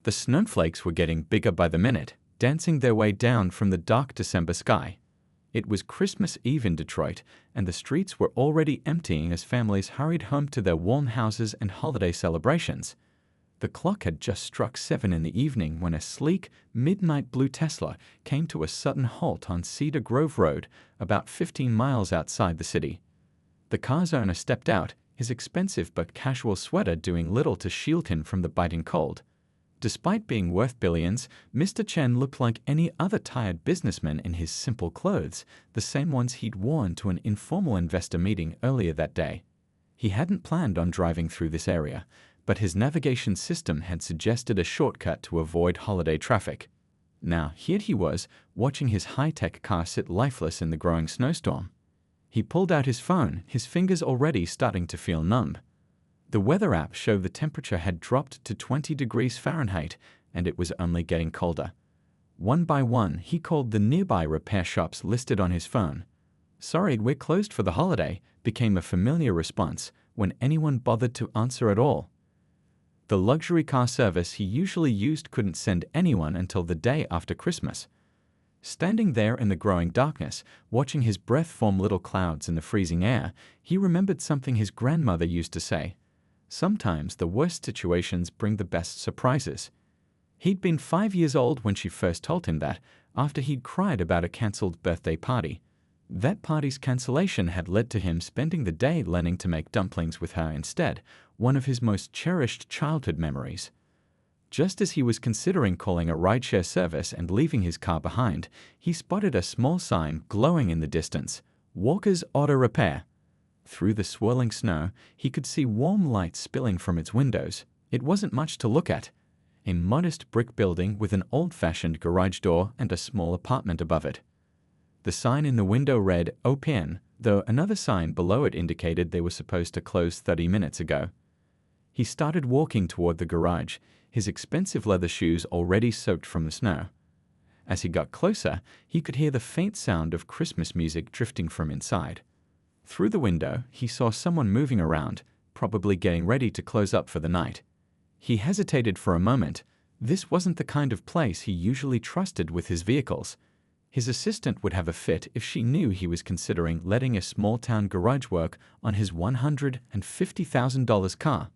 The snowflakes were getting bigger by the minute, dancing their way down from the dark December sky. It was Christmas Eve in Detroit, and the streets were already emptying as families hurried home to their warm houses and holiday celebrations. The clock had just struck 7 in the evening when a sleek, midnight blue Tesla came to a sudden halt on Cedar Grove Road, about 15 miles outside the city. The car's owner stepped out, his expensive but casual sweater doing little to shield him from the biting cold. Despite being worth billions, Mr. Chen looked like any other tired businessman in his simple clothes, the same ones he'd worn to an informal investor meeting earlier that day. He hadn't planned on driving through this area, but his navigation system had suggested a shortcut to avoid holiday traffic. Now, here he was, watching his high-tech car sit lifeless in the growing snowstorm. He pulled out his phone, his fingers already starting to feel numb. The weather app showed the temperature had dropped to 20 degrees Fahrenheit, and it was only getting colder. One by one, he called the nearby repair shops listed on his phone. "Sorry, we're closed for the holiday," became a familiar response when anyone bothered to answer at all. The luxury car service he usually used couldn't send anyone until the day after Christmas. Standing there in the growing darkness, watching his breath form little clouds in the freezing air, he remembered something his grandmother used to say. Sometimes the worst situations bring the best surprises. He'd been 5 years old when she first told him that, after he'd cried about a cancelled birthday party. That party's cancellation had led to him spending the day learning to make dumplings with her instead, one of his most cherished childhood memories. Just as he was considering calling a rideshare service and leaving his car behind, he spotted a small sign glowing in the distance, "Walker's Auto Repair." Through the swirling snow, he could see warm light spilling from its windows. It wasn't much to look at. A modest brick building with an old-fashioned garage door and a small apartment above it. The sign in the window read "Open," though another sign below it indicated they were supposed to close 30 minutes ago. He started walking toward the garage, his expensive leather shoes already soaked from the snow. As he got closer, he could hear the faint sound of Christmas music drifting from inside. Through the window, he saw someone moving around, probably getting ready to close up for the night. He hesitated for a moment. This wasn't the kind of place he usually trusted with his vehicles. His assistant would have a fit if she knew he was considering letting a small-town garage work on his $150,000 car.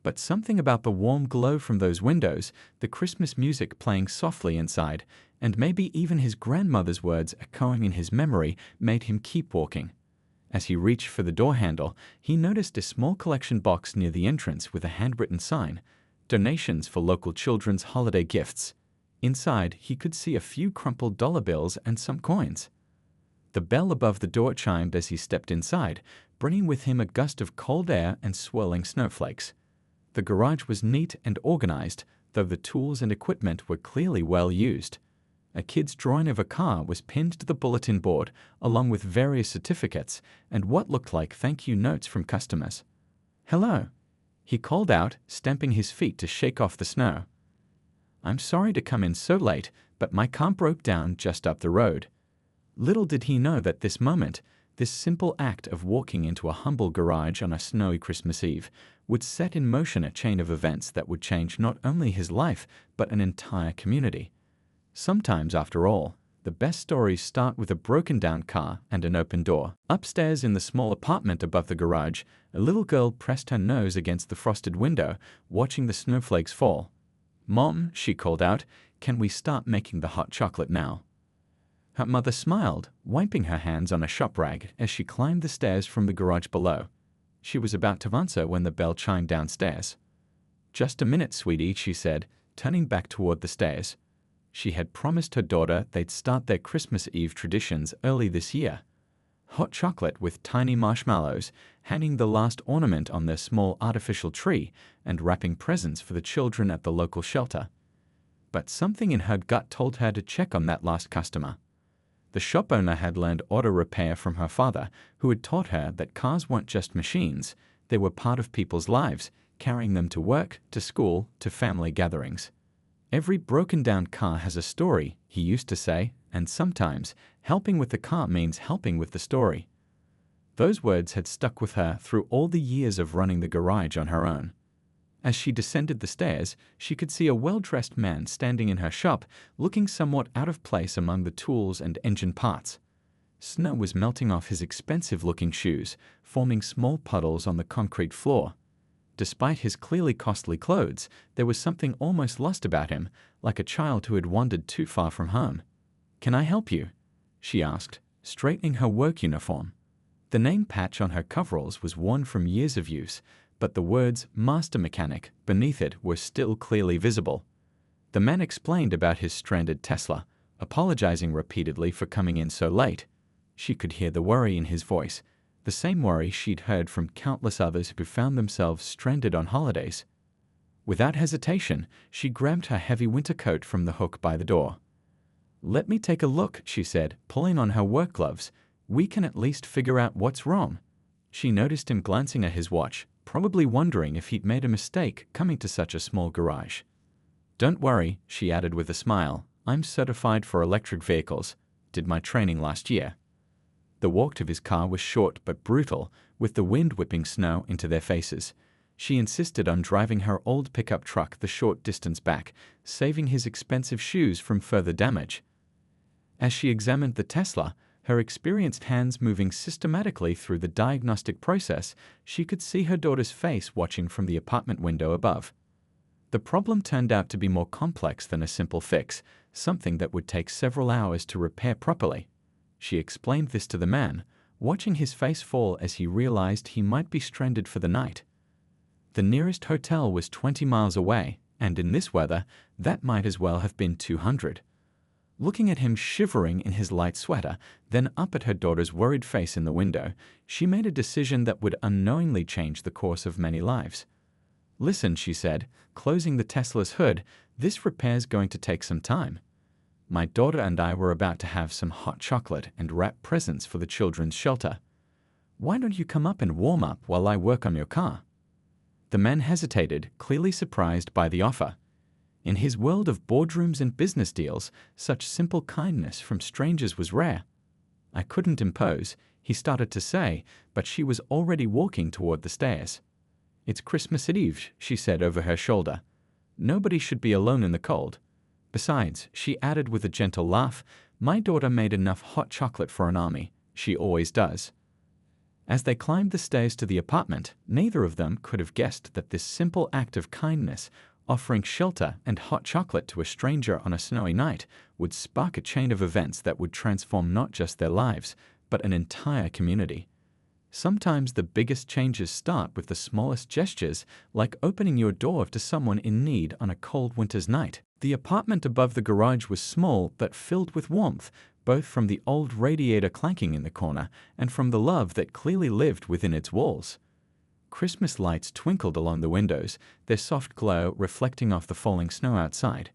But something about the warm glow from those windows, the Christmas music playing softly inside, and maybe even his grandmother's words echoing in his memory made him keep walking. As he reached for the door handle, he noticed a small collection box near the entrance with a handwritten sign, "Donations for local children's holiday gifts." Inside, he could see a few crumpled dollar bills and some coins. The bell above the door chimed as he stepped inside, bringing with him a gust of cold air and swirling snowflakes. The garage was neat and organized, though the tools and equipment were clearly well used. A kid's drawing of a car was pinned to the bulletin board, along with various certificates and what looked like thank you notes from customers. "Hello," he called out, stamping his feet to shake off the snow. "I'm sorry to come in so late, but my car broke down just up the road." Little did he know that this moment, this simple act of walking into a humble garage on a snowy Christmas Eve, would set in motion a chain of events that would change not only his life, but an entire community. Sometimes, after all, the best stories start with a broken-down car and an open door. Upstairs in the small apartment above the garage, a little girl pressed her nose against the frosted window, watching the snowflakes fall. "Mom," she called out, "can we start making the hot chocolate now?" Her mother smiled, wiping her hands on a shop rag as she climbed the stairs from the garage below. She was about to answer when the bell chimed downstairs. "Just a minute, sweetie," she said, turning back toward the stairs. She had promised her daughter they'd start their Christmas Eve traditions early this year. Hot chocolate with tiny marshmallows, hanging the last ornament on their small artificial tree, and wrapping presents for the children at the local shelter. But something in her gut told her to check on that last customer. The shop owner had learned auto repair from her father, who had taught her that cars weren't just machines, they were part of people's lives, carrying them to work, to school, to family gatherings. "Every broken-down car has a story," he used to say, and sometimes, helping with the car means helping with the story. Those words had stuck with her through all the years of running the garage on her own. As she descended the stairs, she could see a well-dressed man standing in her shop, looking somewhat out of place among the tools and engine parts. Snow was melting off his expensive-looking shoes, forming small puddles on the concrete floor. Despite his clearly costly clothes, there was something almost lost about him, like a child who had wandered too far from home. "Can I help you?" she asked, straightening her work uniform. The name patch on her coveralls was worn from years of use, but the words "Master Mechanic" beneath it were still clearly visible. The man explained about his stranded Tesla, apologizing repeatedly for coming in so late. She could hear the worry in his voice, the same worry she'd heard from countless others who found themselves stranded on holidays. Without hesitation, she grabbed her heavy winter coat from the hook by the door. "Let me take a look," she said, pulling on her work gloves. "We can at least figure out what's wrong." She noticed him glancing at his watch, probably wondering if he'd made a mistake coming to such a small garage. "Don't worry," she added with a smile. "I'm certified for electric vehicles. Did my training last year." The walk to his car was short but brutal, with the wind whipping snow into their faces. She insisted on driving her old pickup truck the short distance back, saving his expensive shoes from further damage. As she examined the Tesla, her experienced hands moving systematically through the diagnostic process, she could see her daughter's face watching from the apartment window above. The problem turned out to be more complex than a simple fix, something that would take several hours to repair properly. She explained this to the man, watching his face fall as he realized he might be stranded for the night. The nearest hotel was 20 miles away, and in this weather, that might as well have been 200. Looking at him shivering in his light sweater, then up at her daughter's worried face in the window, she made a decision that would unknowingly change the course of many lives. "Listen," she said, closing the Tesla's hood, "this repair's going to take some time. My daughter and I were about to have some hot chocolate and wrap presents for the children's shelter. Why don't you come up and warm up while I work on your car?" The man hesitated, clearly surprised by the offer. In his world of boardrooms and business deals, such simple kindness from strangers was rare. "I couldn't impose," he started to say, but she was already walking toward the stairs. "It's Christmas Eve," she said over her shoulder. "Nobody should be alone in the cold. Besides," she added with a gentle laugh, "my daughter made enough hot chocolate for an army. She always does." As they climbed the stairs to the apartment, neither of them could have guessed that this simple act of kindness, offering shelter and hot chocolate to a stranger on a snowy night, would spark a chain of events that would transform not just their lives, but an entire community. Sometimes the biggest changes start with the smallest gestures, like opening your door to someone in need on a cold winter's night. The apartment above the garage was small but filled with warmth, both from the old radiator clanking in the corner and from the love that clearly lived within its walls. Christmas lights twinkled along the windows, their soft glow reflecting off the falling snow outside.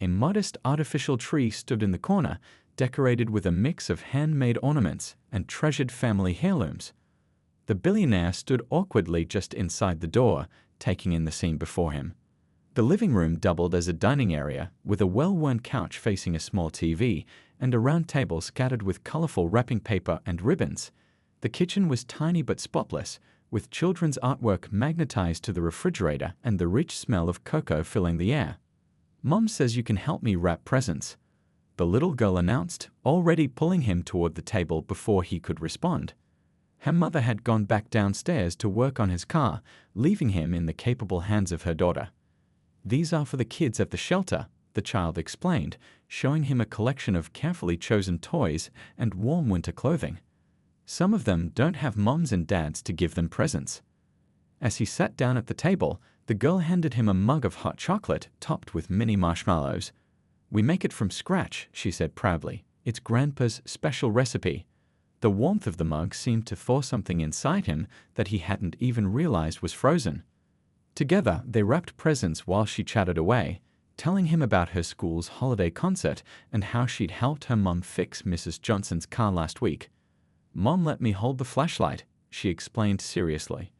A modest artificial tree stood in the corner, decorated with a mix of handmade ornaments and treasured family heirlooms. The billionaire stood awkwardly just inside the door, taking in the scene before him. The living room doubled as a dining area, with a well-worn couch facing a small TV and a round table scattered with colorful wrapping paper and ribbons. The kitchen was tiny but spotless, with children's artwork magnetized to the refrigerator and the rich smell of cocoa filling the air. "Mom says you can help me wrap presents," the little girl announced, already pulling him toward the table before he could respond. Her mother had gone back downstairs to work on his car, leaving him in the capable hands of her daughter. "These are for the kids at the shelter," the child explained, showing him a collection of carefully chosen toys and warm winter clothing. "Some of them don't have moms and dads to give them presents." As he sat down at the table, the girl handed him a mug of hot chocolate topped with mini marshmallows. "We make it from scratch," she said proudly. "It's Grandpa's special recipe." The warmth of the mug seemed to thaw something inside him that he hadn't even realized was frozen. Together, they wrapped presents while she chatted away, telling him about her school's holiday concert and how she'd helped her mom fix Mrs. Johnson's car last week. "Mom let me hold the flashlight," she explained seriously.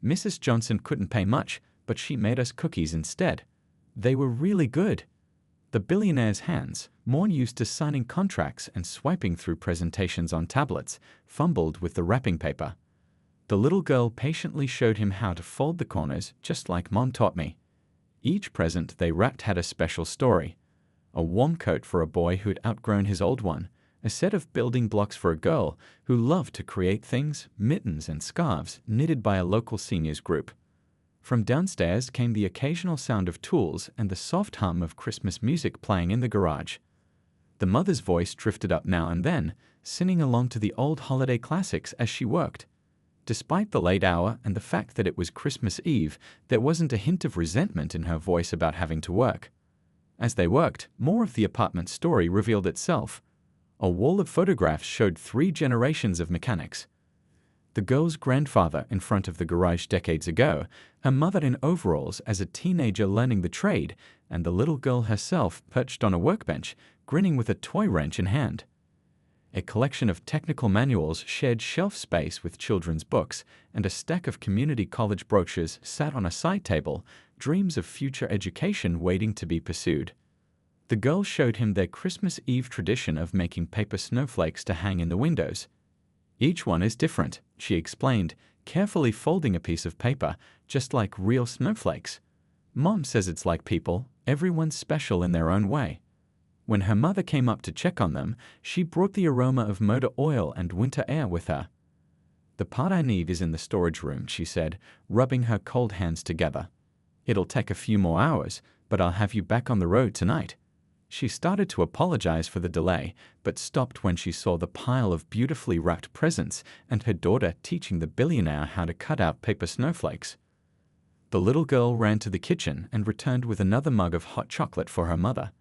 "Mrs. Johnson couldn't pay much, but she made us cookies instead. They were really good." The billionaire's hands, more used to signing contracts and swiping through presentations on tablets, fumbled with the wrapping paper. The little girl patiently showed him how to fold the corners, just like Mom taught me. Each present they wrapped had a special story. A warm coat for a boy who had outgrown his old one, a set of building blocks for a girl who loved to create things, mittens and scarves knitted by a local seniors group. From downstairs came the occasional sound of tools and the soft hum of Christmas music playing in the garage. The mother's voice drifted up now and then, singing along to the old holiday classics as she worked. Despite the late hour and the fact that it was Christmas Eve, there wasn't a hint of resentment in her voice about having to work. As they worked, more of the apartment's story revealed itself. A wall of photographs showed 3 generations of mechanics. The girl's grandfather in front of the garage decades ago, her mother in overalls as a teenager learning the trade, and the little girl herself perched on a workbench, grinning with a toy wrench in hand. A collection of technical manuals shared shelf space with children's books, and a stack of community college brochures sat on a side table, dreams of future education waiting to be pursued. The girl showed him their Christmas Eve tradition of making paper snowflakes to hang in the windows. Each one is different, she explained, carefully folding a piece of paper, just like real snowflakes. Mom says it's like people, everyone's special in their own way. When her mother came up to check on them, she brought the aroma of motor oil and winter air with her. The part I need is in the storage room, she said, rubbing her cold hands together. It'll take a few more hours, but I'll have you back on the road tonight. She started to apologize for the delay, but stopped when she saw the pile of beautifully wrapped presents and her daughter teaching the billionaire how to cut out paper snowflakes. The little girl ran to the kitchen and returned with another mug of hot chocolate for her mother.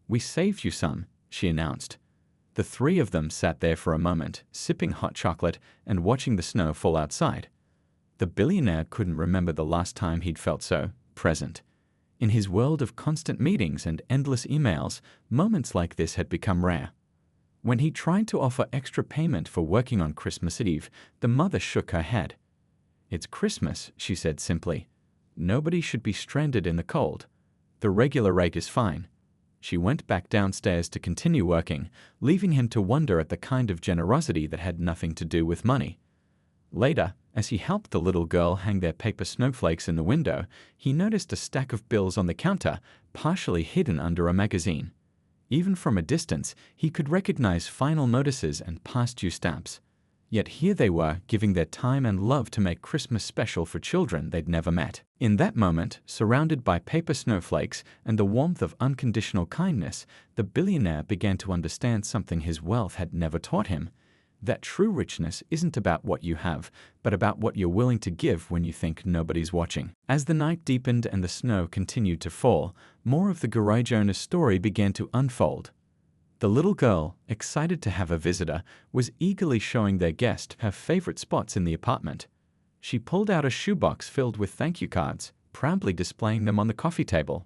"We saved you some," she announced. The 3 of them sat there for a moment, sipping hot chocolate and watching the snow fall outside. The billionaire couldn't remember the last time he'd felt so present. In his world of constant meetings and endless emails, moments like this had become rare. When he tried to offer extra payment for working on Christmas Eve, the mother shook her head. "It's Christmas," she said simply. "Nobody should be stranded in the cold. The regular rate is fine." She went back downstairs to continue working, leaving him to wonder at the kind of generosity that had nothing to do with money. Later, as he helped the little girl hang their paper snowflakes in the window, he noticed a stack of bills on the counter, partially hidden under a magazine. Even from a distance, he could recognize final notices and past-due stamps. Yet here they were, giving their time and love to make Christmas special for children they'd never met. In that moment, surrounded by paper snowflakes and the warmth of unconditional kindness, the billionaire began to understand something his wealth had never taught him. That true richness isn't about what you have, but about what you're willing to give when you think nobody's watching. As the night deepened and the snow continued to fall, more of the garage owner's story began to unfold. The little girl, excited to have a visitor, was eagerly showing their guest her favorite spots in the apartment. She pulled out a shoebox filled with thank you cards, proudly displaying them on the coffee table.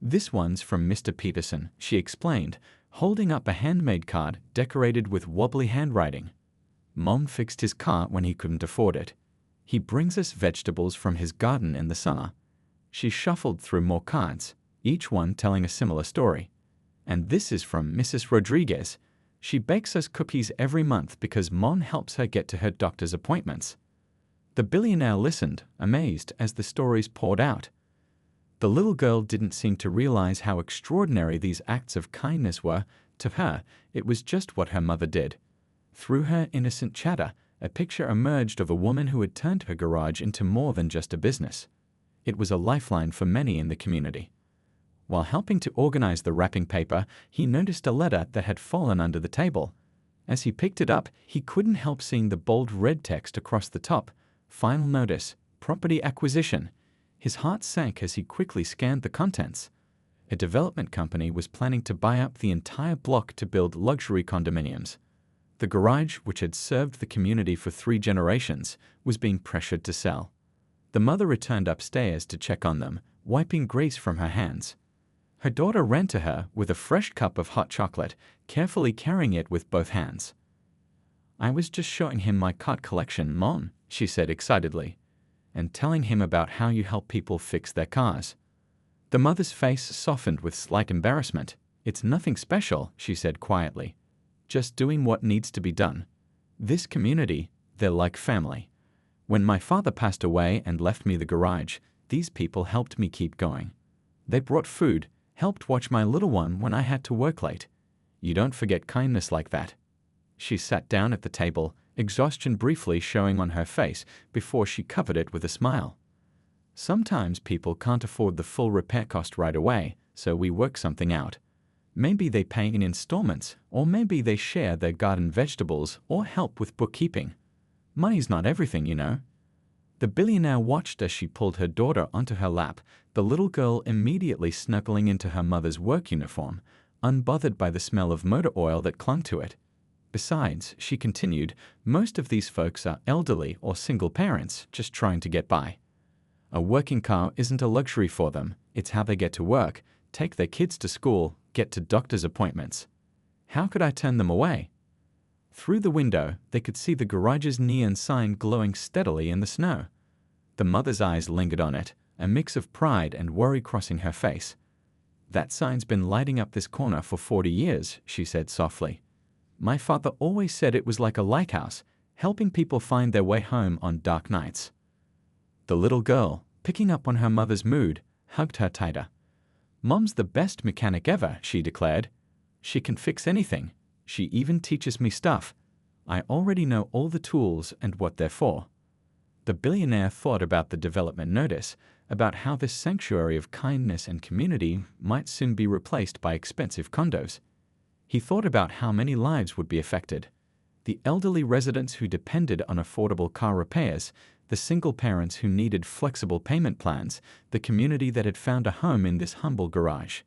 "This one's from Mr. Peterson," she explained, holding up a handmade card decorated with wobbly handwriting. "Mom fixed his car when he couldn't afford it. He brings us vegetables from his garden in the summer." She shuffled through more cards, each one telling a similar story. "And this is from Mrs. Rodriguez. She bakes us cookies every month because Mom helps her get to her doctor's appointments." The billionaire listened, amazed, as the stories poured out. The little girl didn't seem to realize how extraordinary these acts of kindness were. To her, it was just what her mother did. Through her innocent chatter, a picture emerged of a woman who had turned her garage into more than just a business. It was a lifeline for many in the community. While helping to organize the wrapping paper, he noticed a letter that had fallen under the table. As he picked it up, he couldn't help seeing the bold red text across the top. "Final notice, property acquisition." His heart sank as he quickly scanned the contents. A development company was planning to buy up the entire block to build luxury condominiums. The garage, which had served the community for 3 generations, was being pressured to sell. The mother returned upstairs to check on them, wiping grease from her hands. Her daughter ran to her with a fresh cup of hot chocolate, carefully carrying it with both hands. "I was just showing him my card collection, Mom," she said excitedly, "and telling him about how you help people fix their cars." The mother's face softened with slight embarrassment. "It's nothing special," she said quietly. "Just doing what needs to be done. This community, they're like family. When my father passed away and left me the garage, these people helped me keep going. They brought food, helped watch my little one when I had to work late. You don't forget kindness like that." She sat down at the table, exhaustion briefly showing on her face before she covered it with a smile. "Sometimes people can't afford the full repair cost right away, so we work something out. Maybe they pay in installments, or maybe they share their garden vegetables or help with bookkeeping. Money's not everything, you know." The billionaire watched as she pulled her daughter onto her lap, the little girl immediately snuggling into her mother's work uniform, unbothered by the smell of motor oil that clung to it. "Besides," she continued, "most of these folks are elderly or single parents just trying to get by. A working car isn't a luxury for them, it's how they get to work, take their kids to school, get to doctor's appointments. How could I turn them away?" Through the window, they could see the garage's neon sign glowing steadily in the snow. The mother's eyes lingered on it, a mix of pride and worry crossing her face. "That sign's been lighting up this corner for 40 years, she said softly. "My father always said it was like a lighthouse, helping people find their way home on dark nights." The little girl, picking up on her mother's mood, hugged her tighter. "Mom's the best mechanic ever," she declared. "She can fix anything. She even teaches me stuff. I already know all the tools and what they're for." The billionaire thought about the development notice, about how this sanctuary of kindness and community might soon be replaced by expensive condos. He thought about how many lives would be affected. The elderly residents who depended on affordable car repairs, the single parents who needed flexible payment plans, the community that had found a home in this humble garage.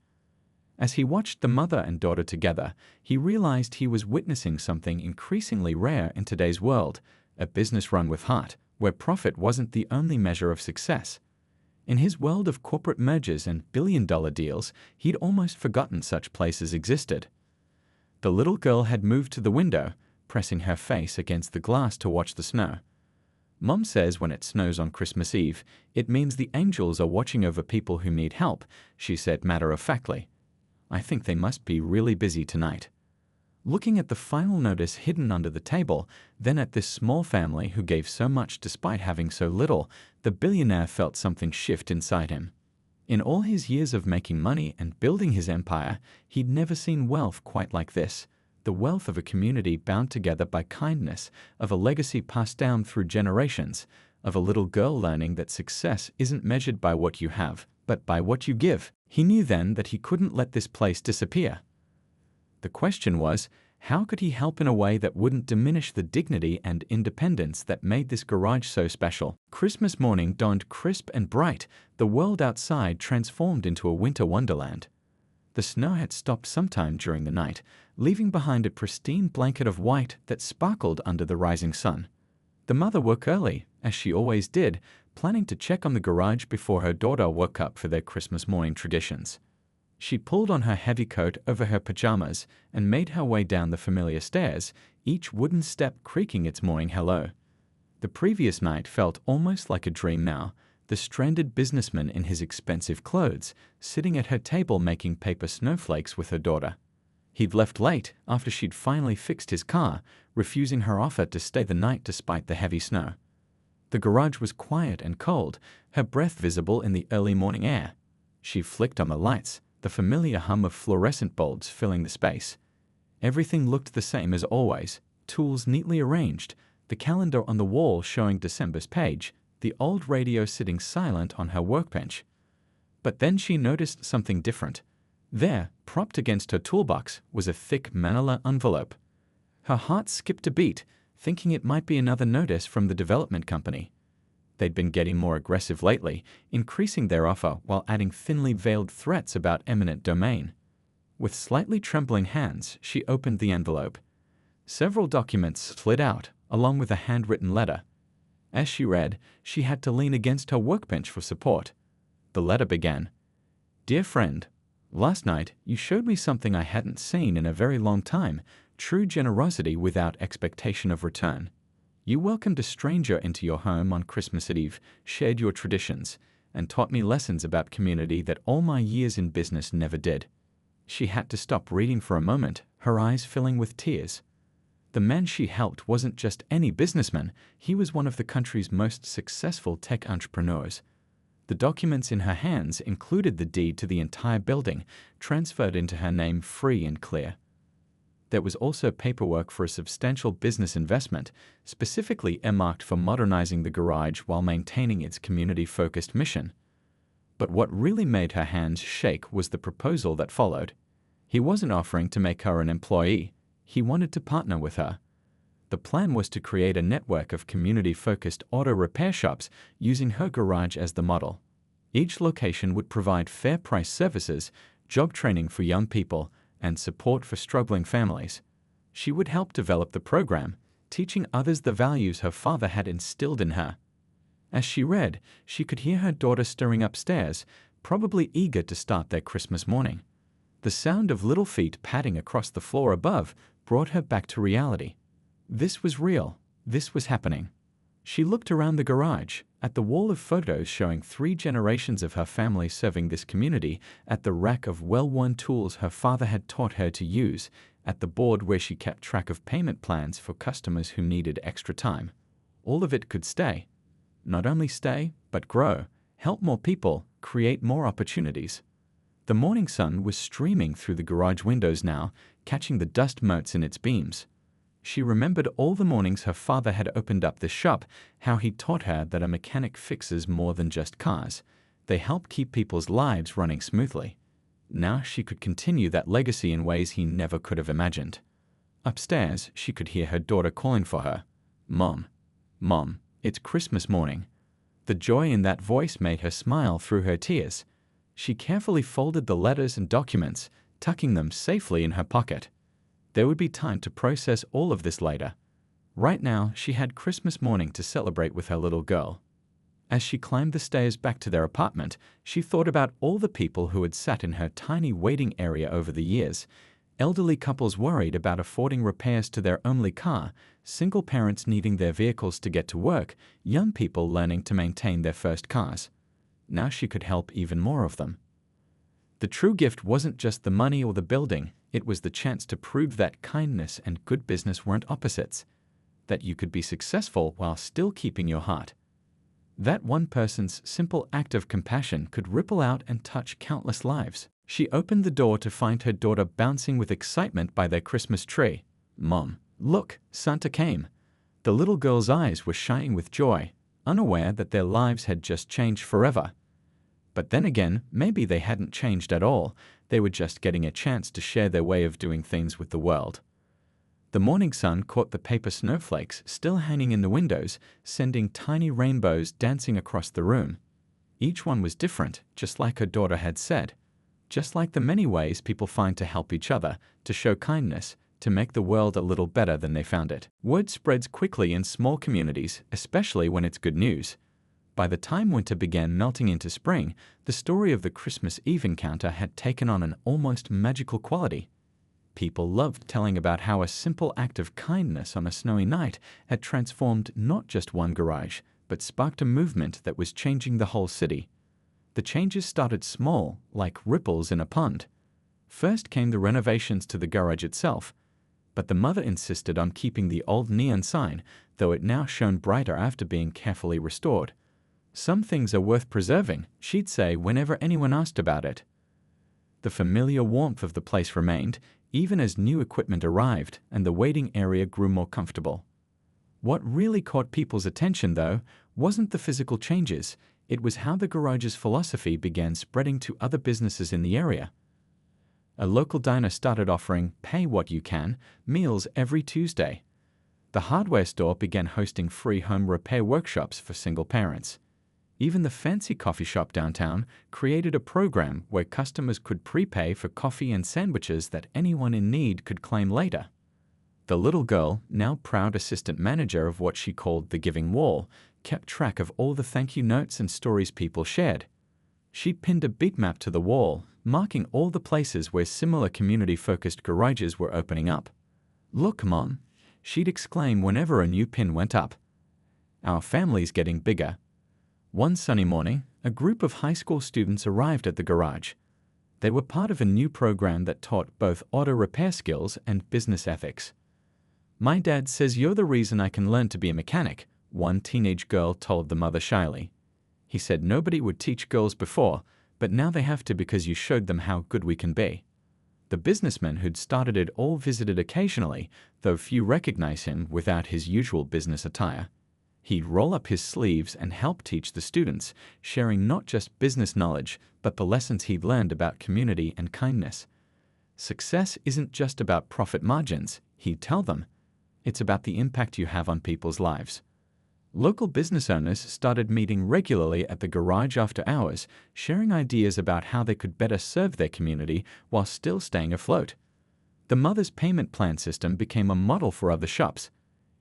As he watched the mother and daughter together, he realized he was witnessing something increasingly rare in today's world, a business run with heart, where profit wasn't the only measure of success. In his world of corporate mergers and billion-dollar deals, he'd almost forgotten such places existed. The little girl had moved to the window, pressing her face against the glass to watch the snow. "Mom says when it snows on Christmas Eve, it means the angels are watching over people who need help," she said matter-of-factly. "I think they must be really busy tonight." Looking at the final notice hidden under the table, then at this small family who gave so much despite having so little, the billionaire felt something shift inside him. In all his years of making money and building his empire, he'd never seen wealth quite like this, the wealth of a community bound together by kindness, of a legacy passed down through generations, of a little girl learning that success isn't measured by what you have, but by what you give. He knew then that he couldn't let this place disappear. The question was, how could he help in a way that wouldn't diminish the dignity and independence that made this garage so special? Christmas morning dawned crisp and bright, the world outside transformed into a winter wonderland. The snow had stopped sometime during the night, leaving behind a pristine blanket of white that sparkled under the rising sun. The mother woke early, as she always did, planning to check on the garage before her daughter woke up for their Christmas morning traditions. She pulled on her heavy coat over her pajamas and made her way down the familiar stairs, each wooden step creaking its morning hello. The previous night felt almost like a dream now, the stranded businessman in his expensive clothes, sitting at her table making paper snowflakes with her daughter. He'd left late after she'd finally fixed his car, refusing her offer to stay the night despite the heavy snow. The garage was quiet and cold, her breath visible in the early morning air. She flicked on the lights, the familiar hum of fluorescent bulbs filling the space. Everything looked the same as always, tools neatly arranged, the calendar on the wall showing December's page, the old radio sitting silent on her workbench. But then she noticed something different. There, propped against her toolbox, was a thick manila envelope. Her heart skipped a beat, thinking it might be another notice from the development company. They'd been getting more aggressive lately, increasing their offer while adding thinly veiled threats about eminent domain. With slightly trembling hands, she opened the envelope. Several documents slid out, along with a handwritten letter. As she read, she had to lean against her workbench for support. The letter began, "Dear friend, last night you showed me something I hadn't seen in a very long time, true generosity without expectation of return. You welcomed a stranger into your home on Christmas Eve, shared your traditions, and taught me lessons about community that all my years in business never did." She had to stop reading for a moment, her eyes filling with tears. The man she helped wasn't just any businessman, he was one of the country's most successful tech entrepreneurs. The documents in her hands included the deed to the entire building, transferred into her name free and clear. There was also paperwork for a substantial business investment, specifically earmarked for modernizing the garage while maintaining its community-focused mission. But what really made her hands shake was the proposal that followed. He wasn't offering to make her an employee. He wanted to partner with her. The plan was to create a network of community-focused auto repair shops using her garage as the model. Each location would provide fair-price services, job training for young people, and support for struggling families. She would help develop the program, teaching others the values her father had instilled in her. As she read, she could hear her daughter stirring upstairs, probably eager to start their Christmas morning. The sound of little feet padding across the floor above brought her back to reality. This was real. This was happening. She looked around the garage, at the wall of photos showing 3 generations of her family serving this community, at the rack of well-worn tools her father had taught her to use, at the board where she kept track of payment plans for customers who needed extra time. All of it could stay. Not only stay, but grow, help more people, create more opportunities. The morning sun was streaming through the garage windows now, catching the dust motes in its beams. She remembered all the mornings her father had opened up this shop, how he taught her that a mechanic fixes more than just cars. They help keep people's lives running smoothly. Now she could continue that legacy in ways he never could have imagined. Upstairs, she could hear her daughter calling for her. "Mom, Mom, it's Christmas morning." The joy in that voice made her smile through her tears. She carefully folded the letters and documents, tucking them safely in her pocket. There would be time to process all of this later. Right now, she had Christmas morning to celebrate with her little girl. As she climbed the stairs back to their apartment, she thought about all the people who had sat in her tiny waiting area over the years. Elderly couples worried about affording repairs to their only car, single parents needing their vehicles to get to work, young people learning to maintain their first cars. Now she could help even more of them. The true gift wasn't just the money or the building, it was the chance to prove that kindness and good business weren't opposites, that you could be successful while still keeping your heart. That one person's simple act of compassion could ripple out and touch countless lives. She opened the door to find her daughter bouncing with excitement by their Christmas tree. "Mom, look, Santa came." The little girl's eyes were shining with joy, unaware that their lives had just changed forever. But then again, maybe they hadn't changed at all. They were just getting a chance to share their way of doing things with the world. The morning sun caught the paper snowflakes still hanging in the windows, sending tiny rainbows dancing across the room. Each one was different, just like her daughter had said. Just like the many ways people find to help each other, to show kindness, to make the world a little better than they found it. Word spreads quickly in small communities, especially when it's good news. By the time winter began melting into spring, the story of the Christmas Eve encounter had taken on an almost magical quality. People loved telling about how a simple act of kindness on a snowy night had transformed not just one garage, but sparked a movement that was changing the whole city. The changes started small, like ripples in a pond. First came the renovations to the garage itself, but the mother insisted on keeping the old neon sign, though it now shone brighter after being carefully restored. "Some things are worth preserving," she'd say whenever anyone asked about it. The familiar warmth of the place remained, even as new equipment arrived and the waiting area grew more comfortable. What really caught people's attention, though, wasn't the physical changes. It was how the garage's philosophy began spreading to other businesses in the area. A local diner started offering pay what you can meals every Tuesday. The hardware store began hosting free home repair workshops for single parents. Even the fancy coffee shop downtown created a program where customers could prepay for coffee and sandwiches that anyone in need could claim later. The little girl, now proud assistant manager of what she called the Giving Wall, kept track of all the thank you notes and stories people shared. She pinned a beat map to the wall, marking all the places where similar community-focused garages were opening up. "Look, Mom," she'd exclaim whenever a new pin went up. "Our family's getting bigger." One sunny morning, a group of high school students arrived at the garage. They were part of a new program that taught both auto repair skills and business ethics. "My dad says you're the reason I can learn to be a mechanic," one teenage girl told the mother shyly. "He said nobody would teach girls before, but now they have to because you showed them how good we can be." The businessman who'd started it all visited occasionally, though few recognized him without his usual business attire. He'd roll up his sleeves and help teach the students, sharing not just business knowledge, but the lessons he'd learned about community and kindness. Success isn't just about profit margins, he'd tell them. It's about the impact you have on people's lives. Local business owners started meeting regularly at the garage after hours, sharing ideas about how they could better serve their community while still staying afloat. The mother's payment plan system became a model for other shops.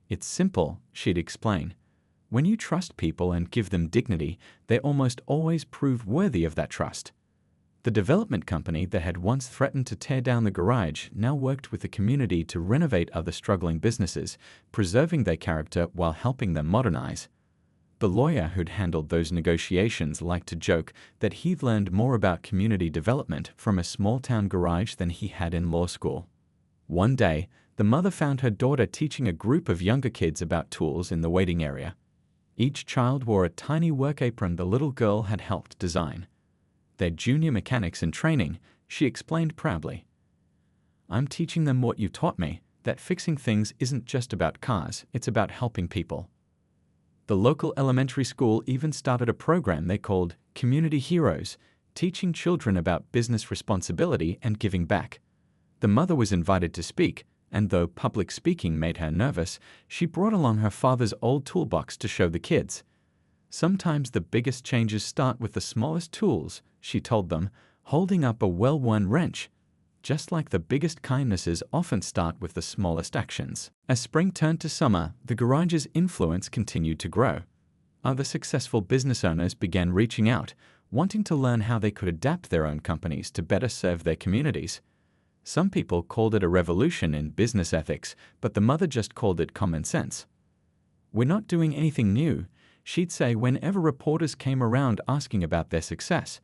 "It's simple," she'd explain. "When you trust people and give them dignity, they almost always prove worthy of that trust." The development company that had once threatened to tear down the garage now worked with the community to renovate other struggling businesses, preserving their character while helping them modernize. The lawyer who'd handled those negotiations liked to joke that he'd learned more about community development from a small-town garage than he had in law school. One day, the mother found her daughter teaching a group of younger kids about tools in the waiting area. Each child wore a tiny work apron the little girl had helped design. "They're junior mechanics in training," she explained proudly. "I'm teaching them what you taught me, that fixing things isn't just about cars, it's about helping people." The local elementary school even started a program they called Community Heroes, teaching children about business responsibility and giving back. The mother was invited to speak, and though public speaking made her nervous, she brought along her father's old toolbox to show the kids. "Sometimes the biggest changes start with the smallest tools," she told them, holding up a well-worn wrench. Just like the biggest kindnesses often start with the smallest actions. As spring turned to summer, the garage's influence continued to grow. Other successful business owners began reaching out, wanting to learn how they could adapt their own companies to better serve their communities. Some people called it a revolution in business ethics, but the mother just called it common sense. "We're not doing anything new," she'd say whenever reporters came around asking about their success.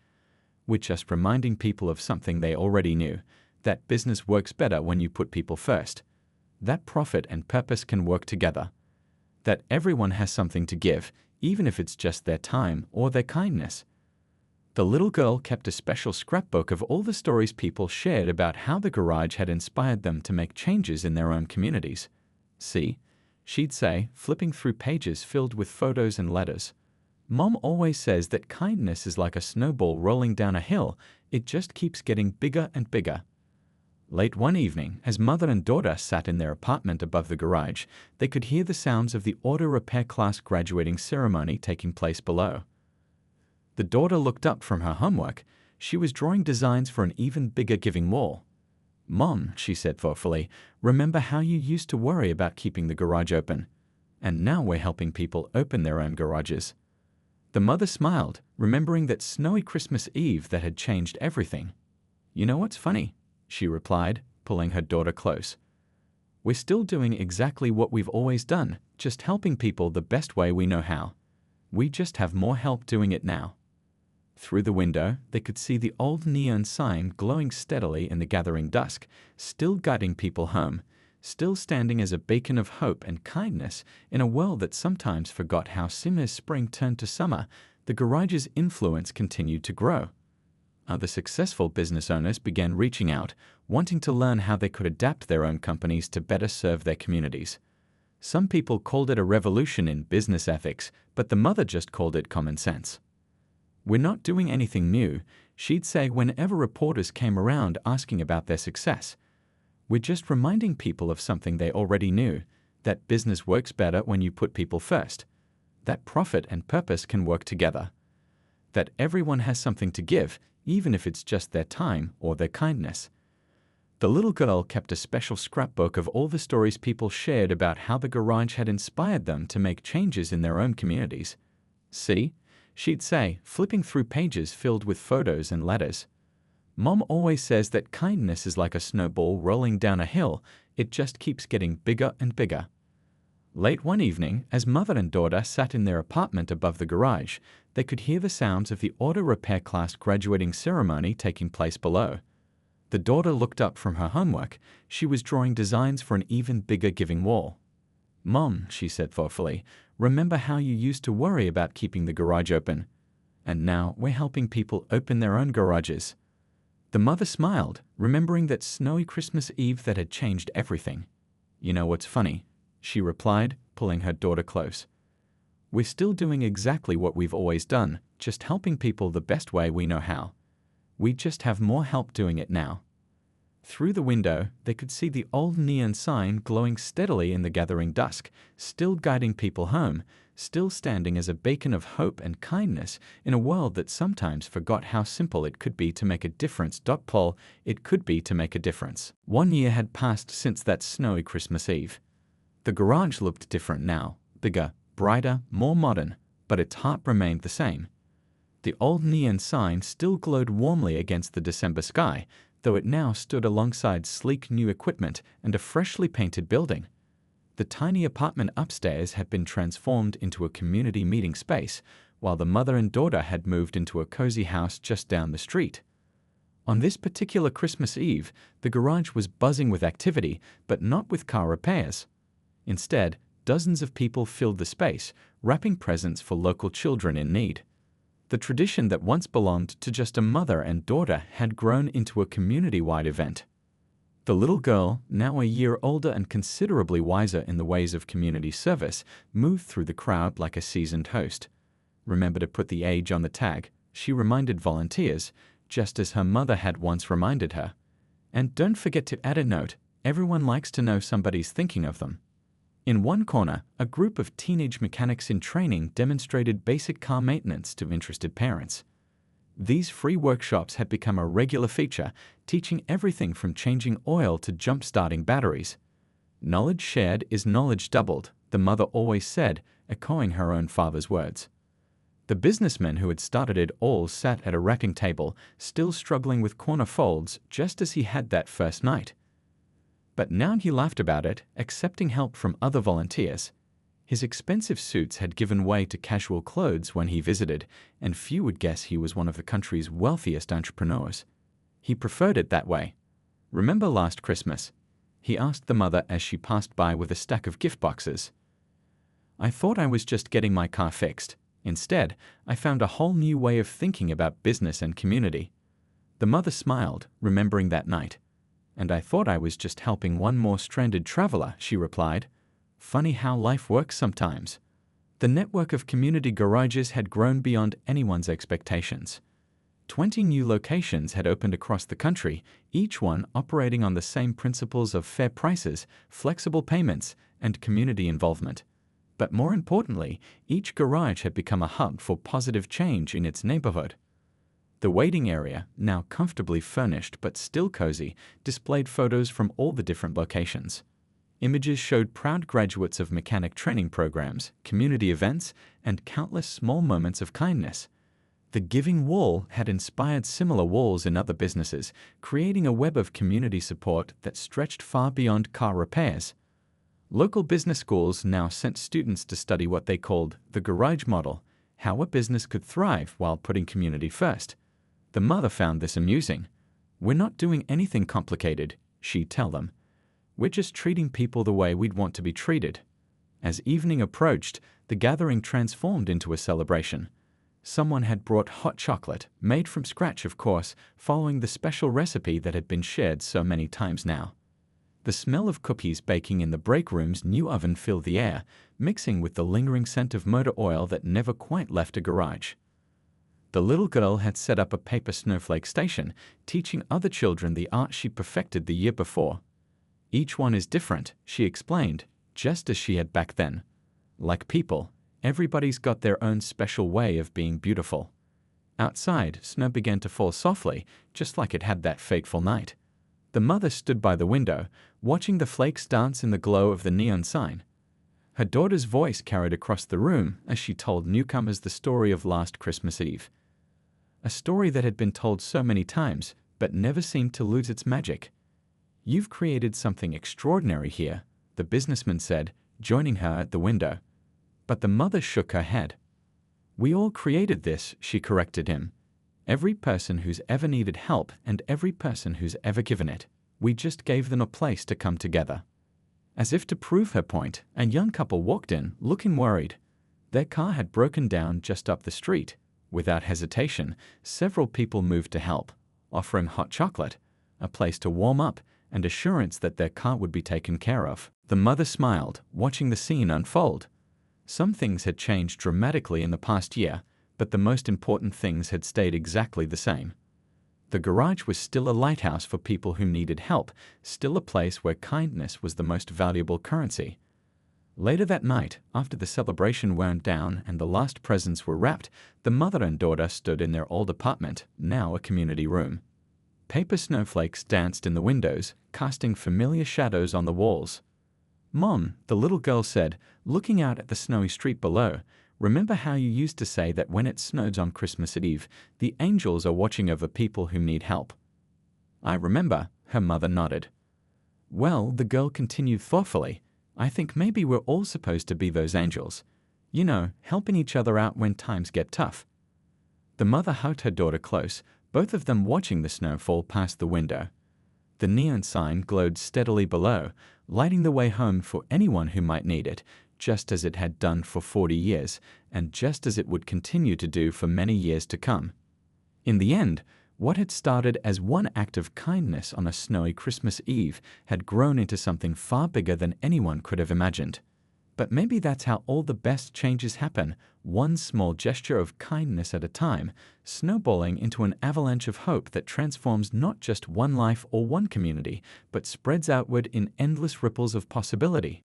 "We're just reminding people of something they already knew, that business works better when you put people first. That profit and purpose can work together. That everyone has something to give, even if it's just their time or their kindness." The little girl kept a special scrapbook of all the stories people shared about how the garage had inspired them to make changes in their own communities. "See," she'd say, flipping through pages filled with photos and letters. "Mom always says that kindness is like a snowball rolling down a hill. It just keeps getting bigger and bigger." Late one evening, as mother and daughter sat in their apartment above the garage, they could hear the sounds of the auto repair class graduating ceremony taking place below. The daughter looked up from her homework. She was drawing designs for an even bigger giving wall. "Mom," she said thoughtfully, "remember how you used to worry about keeping the garage open? And now we're helping people open their own garages." The mother smiled, remembering that snowy Christmas Eve that had changed everything. "You know what's funny?" she replied, pulling her daughter close. "We're still doing exactly what we've always done, just helping people the best way we know how. We just have more help doing it now." Through the window, they could see the old neon sign glowing steadily in the gathering dusk, still guiding people home, still standing as a beacon of hope and kindness in a world that sometimes forgot how soon as spring turned to summer, the garage's influence continued to grow. Other successful business owners began reaching out, wanting to learn how they could adapt their own companies to better serve their communities. Some people called it a revolution in business ethics, but the mother just called it common sense. "We're not doing anything new," she'd say whenever reporters came around asking about their success. "We're just reminding people of something they already knew, that business works better when you put people first. That profit and purpose can work together. That everyone has something to give, even if it's just their time or their kindness." The little girl kept a special scrapbook of all the stories people shared about how the garage had inspired them to make changes in their own communities. "See," she'd say, flipping through pages filled with photos and letters. "Mom always says that kindness is like a snowball rolling down a hill. It just keeps getting bigger and bigger." Late one evening, as mother and daughter sat in their apartment above the garage, they could hear the sounds of the auto repair class graduating ceremony taking place below. The daughter looked up from her homework. She was drawing designs for an even bigger giving wall. "Mom," she said thoughtfully, "remember how you used to worry about keeping the garage open? And now we're helping people open their own garages." The mother smiled, remembering that snowy Christmas Eve that had changed everything. "You know what's funny?" she replied, pulling her daughter close. "We're still doing exactly what we've always done, just helping people the best way we know how. We just have more help doing it now." Through the window, they could see the old neon sign glowing steadily in the gathering dusk, still guiding people home, still standing as a beacon of hope and kindness in a world that sometimes forgot how simple it could be to make a difference. Paul, it could be to make a difference. 1 year had passed since that snowy Christmas Eve. The garage looked different now, bigger, brighter, more modern, but its heart remained the same. The old neon sign still glowed warmly against the December sky, though it now stood alongside sleek new equipment and a freshly painted building. The tiny apartment upstairs had been transformed into a community meeting space, while the mother and daughter had moved into a cozy house just down the street. On this particular Christmas Eve, the garage was buzzing with activity, but not with car repairs. Instead, dozens of people filled the space, wrapping presents for local children in need. The tradition that once belonged to just a mother and daughter had grown into a community-wide event. The little girl, now a year older and considerably wiser in the ways of community service, moved through the crowd like a seasoned host. "Remember to put the age on the tag," she reminded volunteers, just as her mother had once reminded her. "And don't forget to add a note. Everyone likes to know somebody's thinking of them." In one corner, a group of teenage mechanics in training demonstrated basic car maintenance to interested parents. These free workshops had become a regular feature, teaching everything from changing oil to jump-starting batteries. "Knowledge shared is knowledge doubled," the mother always said, echoing her own father's words. The businessman who had started it all sat at a wrapping table, still struggling with corner folds, just as he had that first night. But now he laughed about it, accepting help from other volunteers. His expensive suits had given way to casual clothes when he visited, and few would guess he was one of the country's wealthiest entrepreneurs. He preferred it that way. "Remember last Christmas?" he asked the mother as she passed by with a stack of gift boxes. "I thought I was just getting my car fixed. Instead, I found a whole new way of thinking about business and community." The mother smiled, remembering that night. "And I thought I was just helping one more stranded traveler," she replied. "Funny how life works sometimes." The network of community garages had grown beyond anyone's expectations. 20 new locations had opened across the country, each one operating on the same principles of fair prices, flexible payments, and community involvement. But more importantly, each garage had become a hub for positive change in its neighborhood. The waiting area, now comfortably furnished but still cozy, displayed photos from all the different locations. Images showed proud graduates of mechanic training programs, community events, and countless small moments of kindness. The giving wall had inspired similar walls in other businesses, creating a web of community support that stretched far beyond car repairs. Local business schools now sent students to study what they called the garage model, how a business could thrive while putting community first. The mother found this amusing. "We're not doing anything complicated," she'd tell them. "We're just treating people the way we'd want to be treated." As evening approached, the gathering transformed into a celebration. Someone had brought hot chocolate, made from scratch of course, following the special recipe that had been shared so many times now. The smell of cookies baking in the break room's new oven filled the air, mixing with the lingering scent of motor oil that never quite left a garage. The little girl had set up a paper snowflake station, teaching other children the art she perfected the year before. "Each one is different," she explained, just as she had back then. "Like people, everybody's got their own special way of being beautiful." Outside, snow began to fall softly, just like it had that fateful night. The mother stood by the window, watching the flakes dance in the glow of the neon sign. Her daughter's voice carried across the room as she told newcomers the story of last Christmas Eve. A story that had been told so many times, but never seemed to lose its magic. "You've created something extraordinary here," the businessman said, joining her at the window. But the mother shook her head. "We all created this," she corrected him. Every person who's ever needed help and every person who's ever given it. We just gave them a place to come together." As if to prove her point, a young couple walked in, looking worried. Their car had broken down just up the street. Without hesitation, several people moved to help, offering hot chocolate, a place to warm up, and assurance that their car would be taken care of. The mother smiled, watching the scene unfold. Some things had changed dramatically in the past year, but the most important things had stayed exactly the same. The garage was still a lighthouse for people who needed help, still a place where kindness was the most valuable currency. Later that night, after the celebration wound down and the last presents were wrapped, the mother and daughter stood in their old apartment, now a community room. Paper snowflakes danced in the windows, casting familiar shadows on the walls. "Mom," the little girl said, looking out at the snowy street below, "remember how you used to say that when it snows on Christmas Eve, the angels are watching over people who need help?" "I remember," her mother nodded. "Well," the girl continued thoughtfully, "I think maybe we're all supposed to be those angels. You know, helping each other out when times get tough." The mother hugged her daughter close, both of them watching the snow fall past the window. The neon sign glowed steadily below, lighting the way home for anyone who might need it, just as it had done for 40 years, and just as it would continue to do for many years to come. In the end, what had started as one act of kindness on a snowy Christmas Eve had grown into something far bigger than anyone could have imagined. But maybe that's how all the best changes happen, one small gesture of kindness at a time, snowballing into an avalanche of hope that transforms not just one life or one community, but spreads outward in endless ripples of possibility.